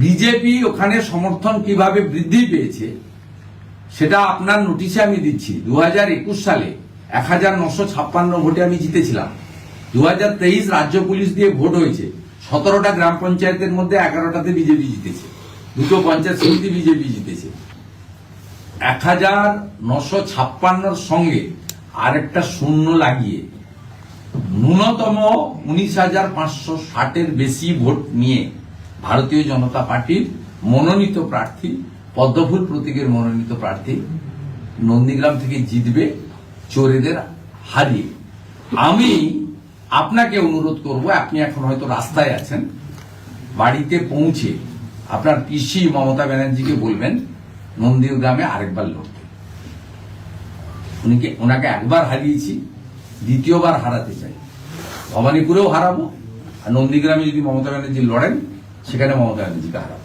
BJP ওখানে সমর্থন কিভাবে বৃদ্ধি পেয়েছে সেটা আপনার নোটিশে আমি দিচ্ছি। 2021 সালে 1956 ভোটে আমি জিতেছিলাম। 2023 রাজ্য পুলিশ দিয়ে ভোট হয়েছে, 17টা গ্রাম পঞ্চায়েতের মধ্যে 11টাতে বিজেপি জিতেছে, 2টো পঞ্চায়েত সমিতি বিজেপি জিতেছে। 1956 সঙ্গে আরেকটা শূন্য লাগিয়ে ন্যূনতম 19,560 বেশি ভোট নিয়ে ভারতীয় জনতা পার্টির মনোনীত প্রার্থী, পদ্মফুল প্রতীকের মনোনীত প্রার্থী নন্দীগ্রাম থেকে জিতবে চোরেদের হারিয়ে। আমি আপনাকে অনুরোধ করব, আপনি এখন হয়তো রাস্তায় আছেন, বাড়িতে পৌঁছে আপনার পিসি মমতা ব্যানার্জিকে বলবেন নন্দীগ্রামে আরেকবার লড়তে। ওনাকে একবার হারিয়েছি, দ্বিতীয়বার হারাতে চাই। ভবানীপুরেও হারাবো, আর নন্দীগ্রামে যদি মমতা ব্যানার্জি লড়েন সেখানে মমতা ব্যানার্জিকে হারাবো।